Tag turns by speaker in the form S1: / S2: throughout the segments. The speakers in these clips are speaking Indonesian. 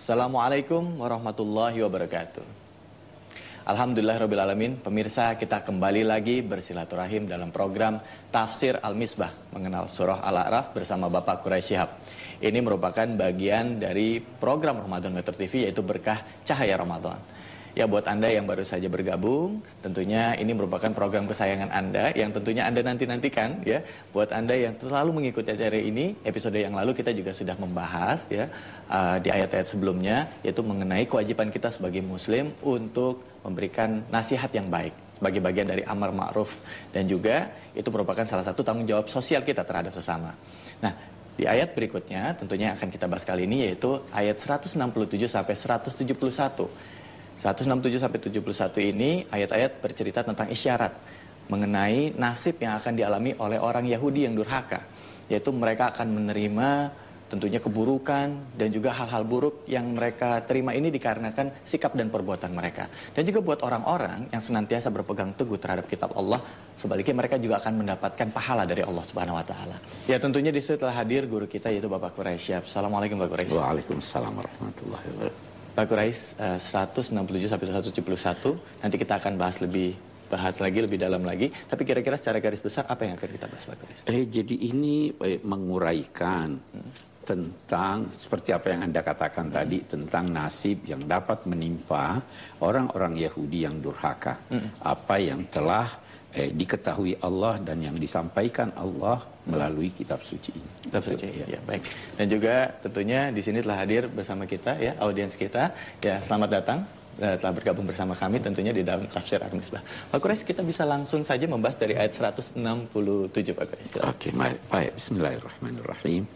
S1: Assalamualaikum warahmatullahi wabarakatuh. Alhamdulillahirrabbilalamin. Pemirsa, kita kembali lagi bersilaturahim dalam program Tafsir Al-Misbah mengenal surah Al-A'raf bersama Bapak Quraisy Shihab. Ini merupakan bagian dari program Ramadan Metro TV, yaitu Berkah Cahaya Ramadan. Ya, buat Anda yang baru saja bergabung, tentunya ini merupakan program kesayangan Anda yang tentunya Anda nanti-nantikan ya. Buat Anda yang selalu mengikuti acara ini, episode yang lalu kita juga sudah membahas ya di ayat-ayat sebelumnya, yaitu mengenai kewajiban kita sebagai muslim untuk memberikan nasihat yang baik sebagai bagian dari amar ma'ruf, dan juga itu merupakan salah satu tanggung jawab sosial kita terhadap sesama. Nah, di ayat berikutnya tentunya akan kita bahas kali ini, yaitu ayat 167 sampai 171. 167 sampai 71 ini ayat-ayat bercerita tentang isyarat mengenai nasib yang akan dialami oleh orang Yahudi yang durhaka, yaitu mereka akan menerima tentunya keburukan dan juga hal-hal buruk yang mereka terima ini dikarenakan sikap dan perbuatan mereka. Dan juga buat orang-orang yang senantiasa berpegang teguh terhadap kitab Allah, sebaliknya mereka juga akan mendapatkan pahala dari Allah Subhanahu wa taala. Ya, tentunya di situ telah hadir guru kita, yaitu Bapak Quraisy Shihab. Assalamualaikum Pak Quraisy.
S2: Waalaikumsalam warahmatullahi wabarakatuh.
S1: Pak Quraisy, 167 sampai 171 nanti kita akan bahas lebih dalam lagi. Tapi kira-kira secara garis besar apa yang akan kita bahas, Pak Quraisy?
S2: Jadi ini menguraikan tentang seperti apa yang Anda katakan tadi, tentang nasib yang dapat menimpa orang-orang Yahudi yang durhaka. Apa yang telah diketahui Allah dan yang disampaikan Allah melalui kitab suci ini.
S1: Kitab suci, ya, baik. Dan juga tentunya di sini telah hadir bersama kita ya, audiens kita. Ya, selamat datang telah bergabung bersama kami tentunya di dalam Tafsir Al-Misbah. Pak Quraisy, kita bisa langsung saja membahas dari ayat 167, Pak Quraisy.
S2: Oke, baik. Bismillahirrahmanirrahim.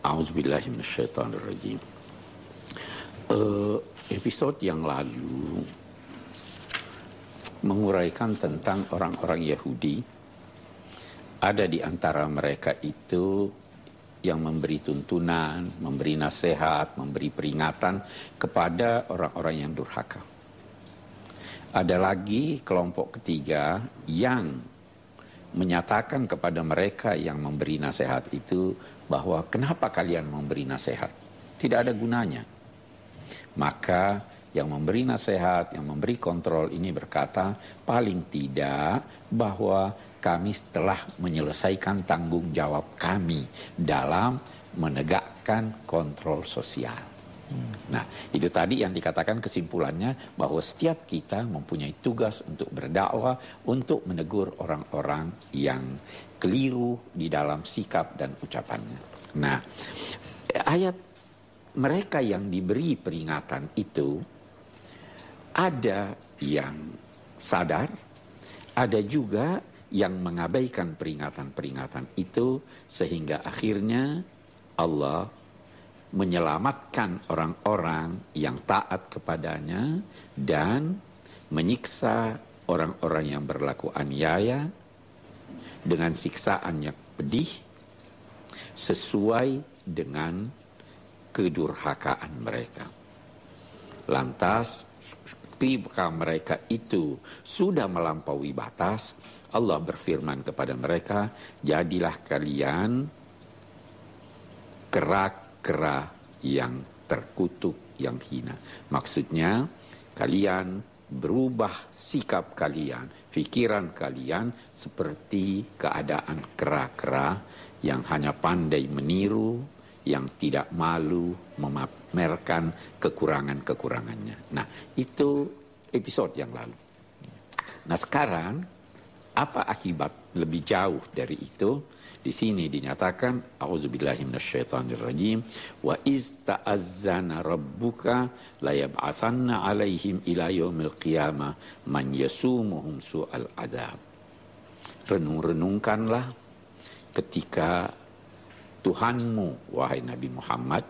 S2: A'udzubillahi minasyaitonirrajim. Episode yang lalu menguraikan tentang orang-orang Yahudi. Ada di antara mereka itu yang memberi tuntunan, memberi nasihat, memberi peringatan kepada orang-orang yang durhaka. Ada lagi kelompok ketiga yang menyatakan kepada mereka yang memberi nasihat itu bahwa kenapa kalian memberi nasihat? Tidak ada gunanya. Maka yang memberi nasihat, yang memberi kontrol ini berkata, paling tidak bahwa kami telah menyelesaikan tanggung jawab kami dalam menegakkan kontrol sosial. Nah, itu tadi yang dikatakan kesimpulannya bahwa setiap kita mempunyai tugas untuk berdakwah, untuk menegur orang-orang yang keliru di dalam sikap dan ucapannya. Nah, ayat mereka yang diberi peringatan itu, ada yang sadar, ada juga yang mengabaikan peringatan-peringatan itu, sehingga akhirnya Allah menyelamatkan orang-orang yang taat kepadanya dan menyiksa orang-orang yang berlaku aniaya dengan siksaan yang pedih sesuai dengan kedurhakaan mereka. Lantas ketika mereka itu sudah melampaui batas, Allah berfirman kepada mereka, jadilah kalian kera-kera yang terkutuk, yang hina. Maksudnya kalian berubah sikap kalian, pikiran kalian seperti keadaan kera-kera yang hanya pandai meniru, yang tidak malu memamerkan kekurangan-kekurangannya. Nah, itu episode yang lalu. Nah, sekarang apa akibat lebih jauh dari itu? Di sini dinyatakan, a'udzubillahi minasyaitonirrajim, wa iz ta'azzana rabbuka la yab'atsanna 'alaihim ila yaumil qiyamah man yasumuhum su'al adzab. Renung-renungkanlah ketika Tuhanmu, wahai Nabi Muhammad,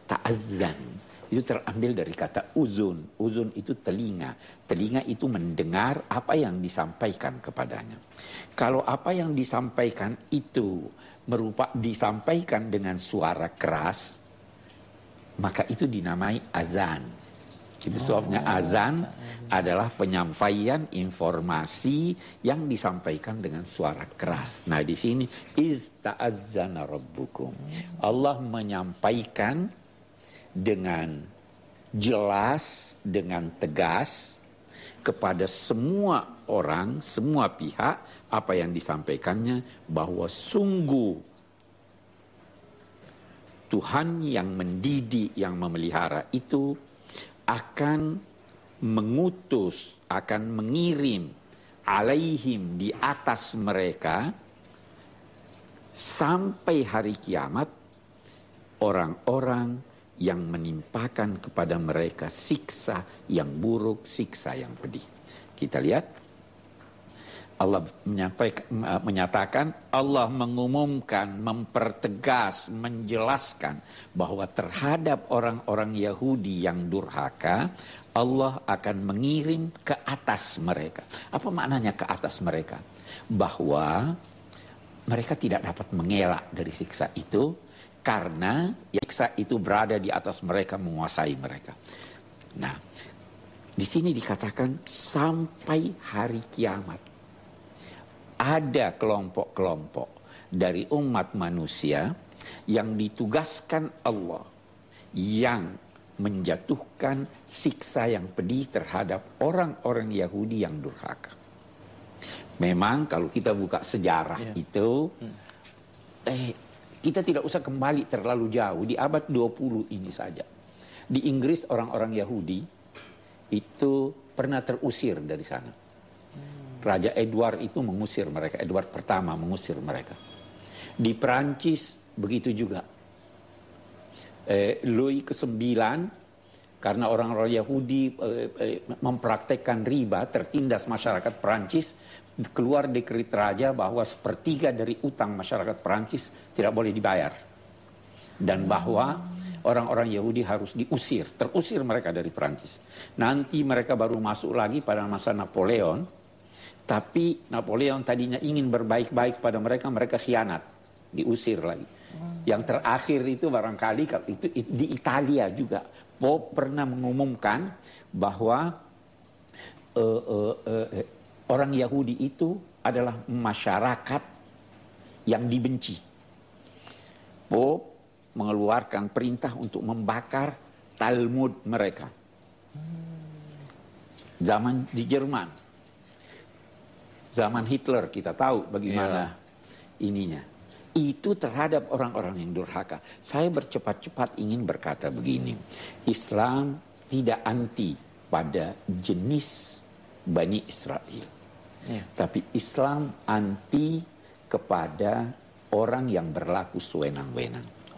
S2: ta'azzan. Itu terambil dari kata uzun. Uzun itu telinga. Telinga itu mendengar apa yang disampaikan kepadanya. Kalau apa yang disampaikan itu disampaikan dengan suara keras, maka itu dinamai azan. Itu sebabnya azan adalah penyampaian informasi yang disampaikan dengan suara keras. Nah, di sini ista'azzana rabbukum. Allah menyampaikan dengan jelas, dengan tegas kepada semua orang, semua pihak apa yang disampaikannya, bahwa sungguh Tuhan yang mendidik, yang memelihara itu akan mengutus, akan mengirim alaihim, di atas mereka sampai hari kiamat orang-orang yang menimpakan kepada mereka siksa yang buruk, siksa yang pedih. Kita lihat Allah menyatakan, Allah mengumumkan, mempertegas, menjelaskan bahwa terhadap orang-orang Yahudi yang durhaka, Allah akan mengirim ke atas mereka. Apa maknanya ke atas mereka? Bahwa mereka tidak dapat mengelak dari siksa itu, karena siksa itu berada di atas mereka, menguasai mereka. Nah, di sini dikatakan sampai hari kiamat. Ada kelompok-kelompok dari umat manusia yang ditugaskan Allah yang menjatuhkan siksa yang pedih terhadap orang-orang Yahudi yang durhaka. Memang kalau kita buka sejarah itu, kita tidak usah kembali terlalu jauh, di abad 20 ini saja. Di Inggris orang-orang Yahudi itu pernah terusir dari sana. Raja Edward itu mengusir mereka, Edward pertama mengusir mereka. Di Perancis begitu juga. Louis ke-9, karena orang-orang Yahudi mempraktekkan riba, tertindas masyarakat Perancis, keluar dekret raja bahwa sepertiga dari utang masyarakat Perancis tidak boleh dibayar. Dan bahwa orang-orang Yahudi harus diusir, terusir mereka dari Perancis. Nanti mereka baru masuk lagi pada masa Napoleon. Tapi Napoleon tadinya ingin berbaik-baik pada mereka, mereka khianat, diusir lagi. Yang terakhir itu barangkali itu di Italia juga, Pope pernah mengumumkan bahwa orang Yahudi itu adalah masyarakat yang dibenci. Pope mengeluarkan perintah untuk membakar Talmud mereka. Zaman di Jerman. Zaman Hitler kita tahu bagaimana ininya. Itu terhadap orang-orang yang durhaka. Saya bercepat-cepat ingin berkata begini. Islam tidak anti pada jenis Bani Israel. Tapi Islam anti kepada orang yang berlaku sewenang-wenang.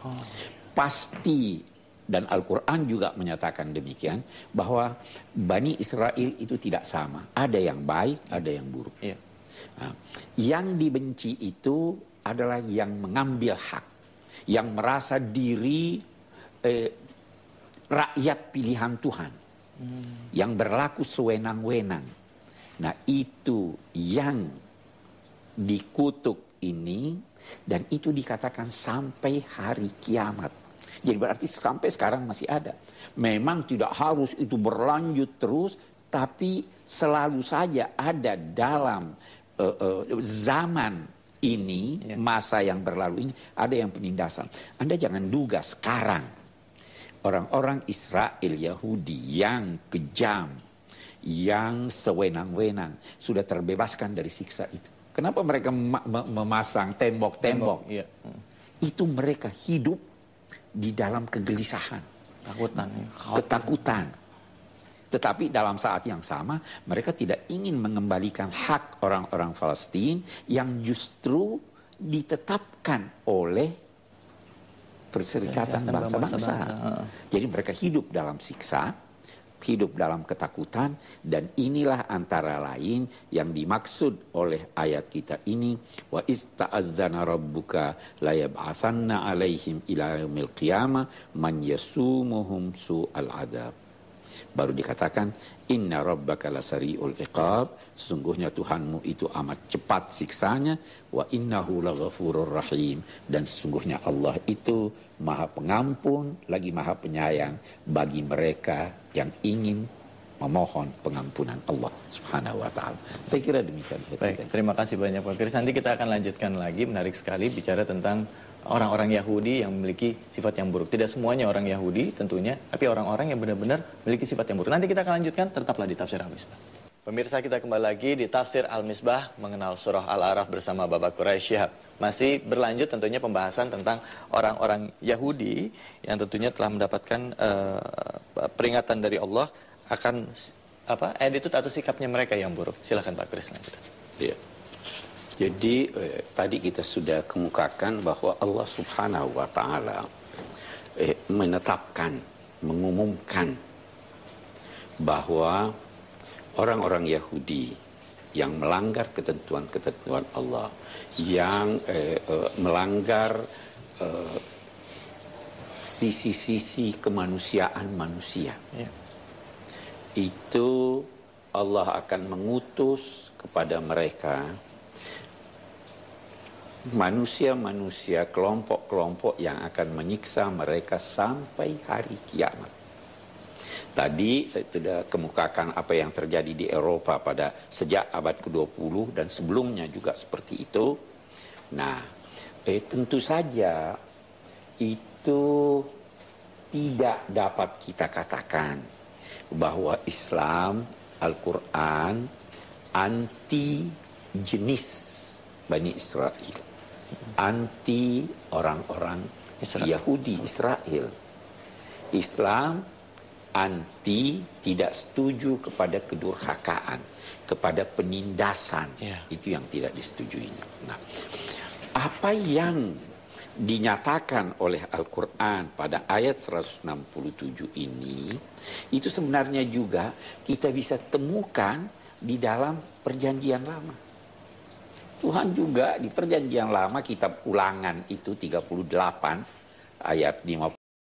S2: Pasti, dan Al-Quran juga menyatakan demikian, bahwa Bani Israel itu tidak sama. Ada yang baik, ada yang buruk. Nah, yang dibenci itu adalah yang mengambil hak, yang merasa diri rakyat pilihan Tuhan, yang berlaku sewenang-wenang. Nah, itu yang dikutuk ini, dan itu dikatakan sampai hari kiamat. Jadi berarti sampai sekarang masih ada. Memang tidak harus itu berlanjut terus, tapi selalu saja ada dalam zaman ini, masa yang berlalu ini, ada yang penindasan. Anda jangan duga sekarang orang-orang Israel Yahudi yang kejam, yang sewenang-wenang sudah terbebaskan dari siksa itu. Kenapa mereka memasang tembok-tembok? Itu mereka hidup di dalam kegelisahan, ketakutan. Tetapi dalam saat yang sama mereka tidak ingin mengembalikan hak orang-orang Palestina yang justru ditetapkan oleh Perserikatan Bangsa-Bangsa. Jadi mereka hidup dalam siksa, hidup dalam ketakutan, dan inilah antara lain yang dimaksud oleh ayat kita ini, wa ista'azzana rabbuka la yab'atsanna alaihim ila yaumil qiyamah man yasumuhum su'al adzab. Baru dikatakan inna rabbaka lasari'ul iqab, sesungguhnya Tuhanmu itu amat cepat siksanya, wa innahu laghafurur rahim, dan sesungguhnya Allah itu Maha Pengampun lagi Maha Penyayang bagi mereka yang ingin memohon pengampunan Allah Subhanahu wa taala. Saya kira demikian.
S1: Baik, terima kasih banyak Pak Kris. Nanti kita akan lanjutkan lagi, menarik sekali bicara tentang orang-orang Yahudi yang memiliki sifat yang buruk. Tidak semuanya orang Yahudi tentunya, tapi orang-orang yang benar-benar memiliki sifat yang buruk. Nanti kita akan lanjutkan, tetaplah di Tafsir Al-Misbah. Pemirsa, kita kembali lagi di Tafsir Al-Misbah mengenal surah Al-A'raf bersama Bapak Quraisy Shihab. Masih berlanjut tentunya pembahasan tentang orang-orang Yahudi yang tentunya telah mendapatkan peringatan dari Allah akan attitude atau sikapnya mereka yang buruk. Silakan Pak Kris lanjutkan.
S2: Iya. Jadi tadi kita sudah kemukakan bahwa Allah Subhanahu wa taala menetapkan, mengumumkan bahwa orang-orang Yahudi yang melanggar ketentuan-ketentuan Allah, yang melanggar sisi-sisi kemanusiaan manusia, itu Allah akan mengutus kepada mereka manusia-manusia, kelompok-kelompok yang akan menyiksa mereka sampai hari kiamat. Tadi saya sudah kemukakan apa yang terjadi di Eropa pada sejak abad ke-20 dan sebelumnya juga seperti itu. Nah, tentu saja itu tidak dapat kita katakan bahwa Islam, Al-Quran anti jenis Bani Israel, anti orang-orang Yahudi Israel. Islam anti, tidak setuju kepada kedurhakaan, kepada penindasan. Itu yang tidak disetujuinya. Nah, apa yang dinyatakan oleh Al-Quran pada ayat 167 ini, itu sebenarnya juga kita bisa temukan di dalam Perjanjian Lama. Tuhan juga di Perjanjian Lama, kitab Ulangan itu 38 ayat 50